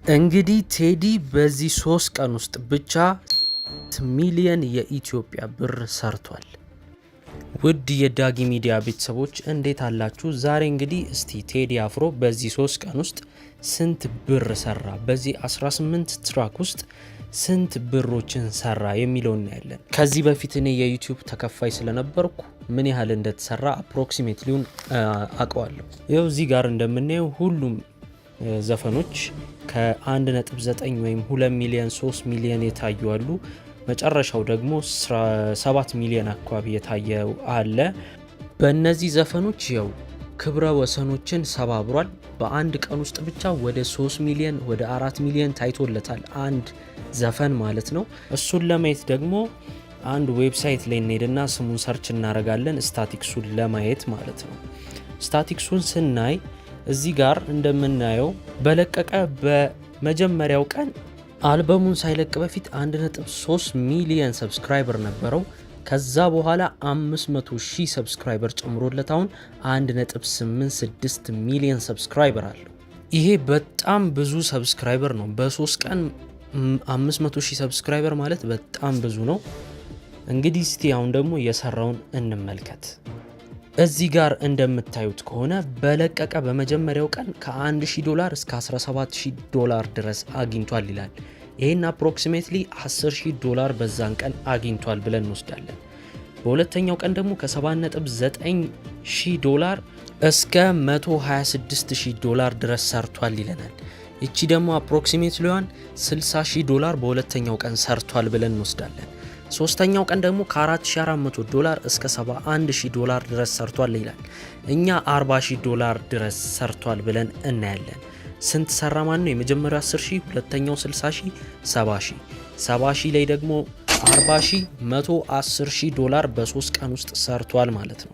እንግዲህ ቴዲ በዚህ 3 ቀን ውስጥ ብቻ ሚሊየን የኢትዮጵያ ብር ሰርቷል። ውድ የዳጊ ሚዲያ ቤተሰቦች እንዴት አላችሁ? ዛሬ እንግዲህ እስቲ ቴዲ አፍሮ በዚህ 3 ቀን ውስጥ ስንት ብር ሰራ፣ በዚህ 18 ትራክ ውስጥ ስንት ብሮችን ሰራ የሚለውን እናያለን። ከዚህ በፊት እኔ የዩቲዩብ ተከፋይ ስለነበርኩ ምን ያህል እንደተሰራ አፕሮክሲሜትሊውን አውቀዋለሁ። ይኸው እዚህ ጋር እንደምናየው ሁሉም ዘፈኖች ከ1.9 ወይም 2 ሚሊዮን 3 ሚሊዮን የታዩ አሉ። መጨረሻው ደግሞ 7 ሚሊዮን አካባቢ የታየው አለ። በእነዚህ ዘፈኖች ያው ክብረ ወሰኖችን ሰባብሯል። በአንድ ቀን ውስጥ ብቻ ወደ 3 ሚሊዮን ወደ 4 ሚሊዮን ታይቶለታል አንድ ዘፈን ማለት ነው። እሱን ለማየት ደግሞ አንድ ዌብሳይት ላይ እንሄድና ስሙን ሰርች እናደርጋለን፣ ስታቲክሱን ለማየት ማለት ነው። ስታቲክሱን ስናይ እዚህ ጋር እንደምናየው በለቀቀ በመጀመሪያው ቀን አልበሙን ሳይለቅ በፊት 1.3 ሚሊዮን ሰብስክራይበር ነበረው። ከዛ በኋላ 500,000 ሰብስክራይበር ጨምሮለት አሁን 1.86 ሚሊዮን ሰብስክራይበር አለው። ይሄ በጣም ብዙ ሰብስክራይበር ነው። በ3 ቀን 500,000 ሰብስክራይበር ማለት በጣም ብዙ ነው። እንግዲህ እስቲ አሁን ደግሞ የሰራውን እንመልከት። እዚህ ጋር እንደምታዩት ከሆነ በለቀቀ በመጀመሪያው ቀን ከ$1,000 እስከ $17,000 ድረስ አግኝቷል ይላል። ይህን አፕሮክሲሜትሊ $10,000 በዛን ቀን አግኝቷል ብለን እንወስዳለን። በሁለተኛው ቀን ደግሞ ከ$7.9 እስከ $126,000 ድረስ ሰርቷል ይለናል። እቺ ደግሞ አፕሮክሲሜትሊዋን $60,000 በሁለተኛው ቀን ሰርቷል ብለን እንወስዳለን። ሶስተኛው ቀን ደግሞ ከ$4,400 እስከ $71,000 ድረስ ሰርቷል ይላል። እኛ $40,000 ድረስ ሰርቷል ብለን እናያለን። ስንት ሰራ ማለት ነው? የመጀመሪያው 10,000፣ ሁለተኛው 60,000፣ 70,000። 70,000 ላይ ደግሞ 40,000 $110,000 በ3 ቀን ውስጥ ሰርቷል ማለት ነው።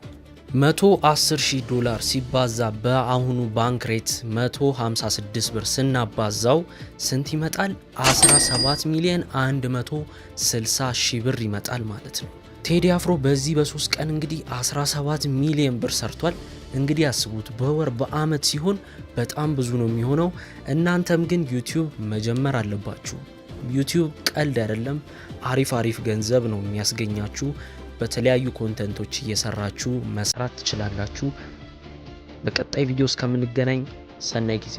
$110,000 ሲባዛ በአሁኑ ባንክ ሬት 156 ብር ስናባዛው ስንት ይመጣል? 17,160,000 ብር ይመጣል ማለት ነው። ቴዲ አፍሮ በዚህ በ3 ቀን እንግዲህ 17 ሚሊዮን ብር ሰርቷል። እንግዲህ አስቡት፣ በወር በአመት ሲሆን በጣም ብዙ ነው የሚሆነው። እናንተም ግን ዩቲዩብ መጀመር አለባችሁ። ዩቲዩብ ቀልድ አይደለም። አሪፍ ገንዘብ ነው የሚያስገኛችሁ። በተለያዩ ኮንተንቶች እየሰራችሁ መስራት ትችላላችሁ። በቀጣይ ቪዲዮ እስከምንገናኝ ሰናይ ጊዜ